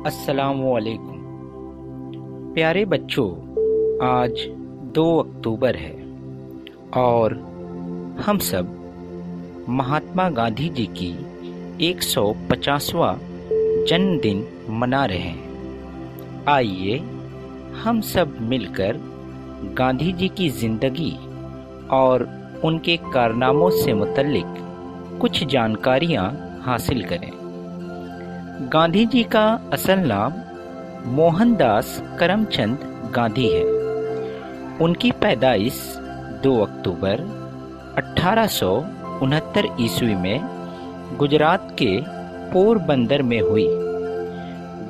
अस्सलामुअलैकुम प्यारे बच्चों, आज 2 अक्टूबर है और हम सब महात्मा गांधी जी की 150वां जन्मदिन मना रहे हैं। आइए हम सब मिलकर गांधी जी की जिंदगी और उनके कारनामों से मुतल्लिक कुछ जानकारियां हासिल करें। गांधी जी का असल नाम मोहनदास करमचंद गांधी है। उनकी पैदाइश 2 अक्टूबर 1869 ईस्वी में गुजरात के पोरबंदर में हुई।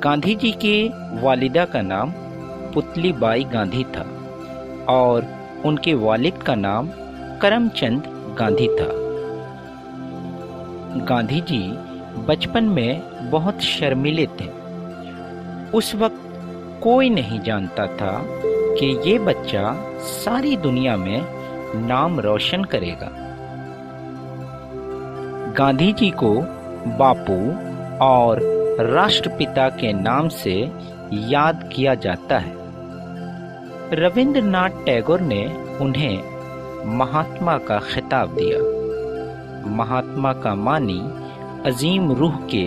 गांधी जी के वालिदा का नाम पुतलीबाई गांधी था और उनके वालिद का नाम करमचंद गांधी था। गांधी जी बचपन में बहुत शर्मीले थे। उस वक्त कोई नहीं जानता था कि ये बच्चा सारी दुनिया में नाम रोशन करेगा। गांधी जी को बापू और राष्ट्रपिता के नाम से याद किया जाता है। रविंद्रनाथ टैगोर ने उन्हें महात्मा का खिताब दिया। महात्मा का मानी अजीम रूह के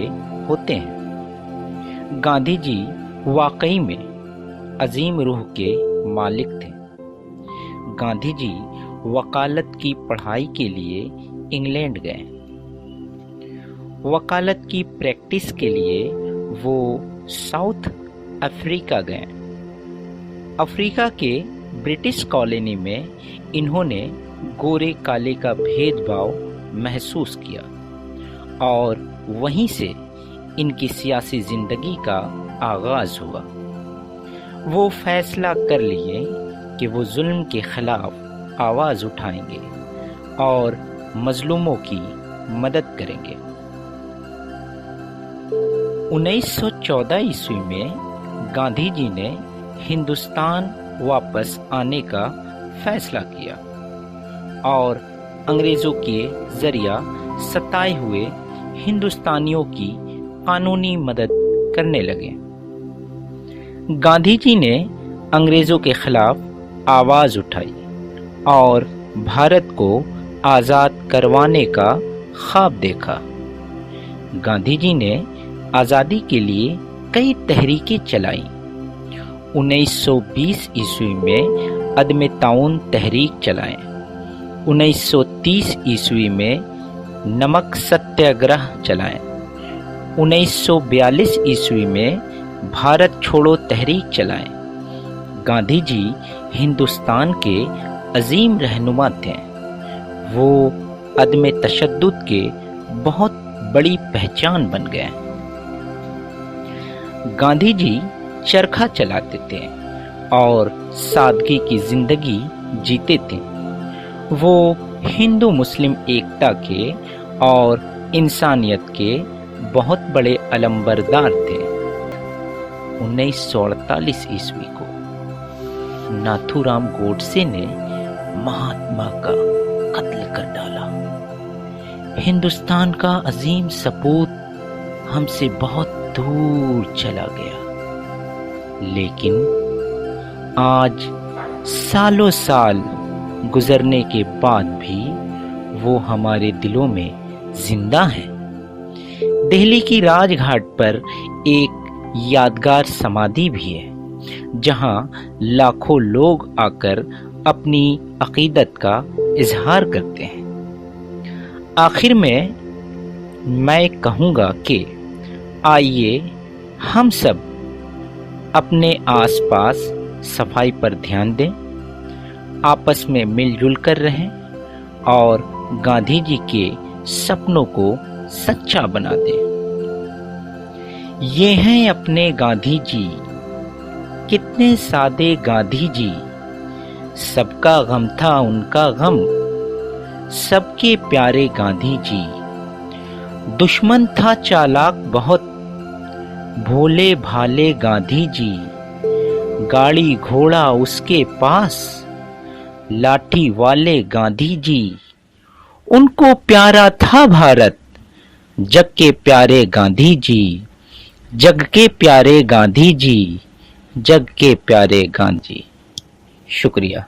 होते हैं। गांधी जी वाकई में अजीम रूह के मालिक थे। गांधी जी वकालत की पढ़ाई के लिए इंग्लैंड गए। वकालत की प्रैक्टिस के लिए वो साउथ अफ्रीका गए। अफ्रीका के ब्रिटिश कॉलोनी में इन्होंने गोरे काले का भेदभाव महसूस किया और वहीं से इनकी सियासी जिंदगी का आगाज हुआ। वो फैसला कर लिए कि वो जुल्म के खिलाफ आवाज उठाएंगे और मजलूमों की मदद करेंगे। 1914 ईस्वी में गांधी जी ने हिंदुस्तान वापस आने का फैसला किया और अंग्रेजों के जरिया सताए हुए हिंदुस्तानियों की कानूनी मदद करने लगे। गांधी जी ने अंग्रेजों के खिलाफ आवाज उठाई और भारत को आज़ाद करवाने का ख्वाब देखा। गांधी जी ने आज़ादी के लिए कई तहरीकें चलाई। 1920 ईस्वी में अदम ताउन तहरीक चलाएं। 1930 ईस्वी में नमक सत्याग्रह चलाएं। 1942 ईस्वी में भारत छोड़ो तहरीक चलाएं। गांधी जी हिंदुस्तान के अजीम रहनुमा थे। वो अदम तशद्दुद के बहुत बड़ी पहचान बन गए। गांधी जी चरखा चलाते थे और सादगी की जिंदगी जीते थे। वो हिंदू मुस्लिम एकता के और इंसानियत के बहुत बड़े अलंबरदार थे। 1948 ईस्वी को नाथूराम गोडसे ने महात्मा का कत्ल कर डाला। हिंदुस्तान का अजीम सपूत हमसे बहुत दूर चला गया, लेकिन आज सालों साल गुजरने के बाद भी वो हमारे दिलों में जिंदा है। दिल्ली की राजघाट पर एक यादगार समाधि भी है, जहां लाखों लोग आकर अपनी अकीदत का इजहार करते हैं। आखिर में मैं कहूँगा कि आइए हम सब अपने आसपास सफाई पर ध्यान दें, आपस में मिलजुल कर रहें और गांधी जी के सपनों को सच्चा बना दें। ये हैं अपने गांधी जी, कितने सादे गांधी जी। सबका गम था उनका गम, सबके प्यारे गांधी जी। दुश्मन था चालाक बहुत, भोले भाले गांधी जी। गाड़ी घोड़ा उसके पास, लाठी वाले गांधी जी। उनको प्यारा था भारत, जग के प्यारे गांधी जी। जग के प्यारे गांधी जी, जग के प्यारे गांधी। शुक्रिया।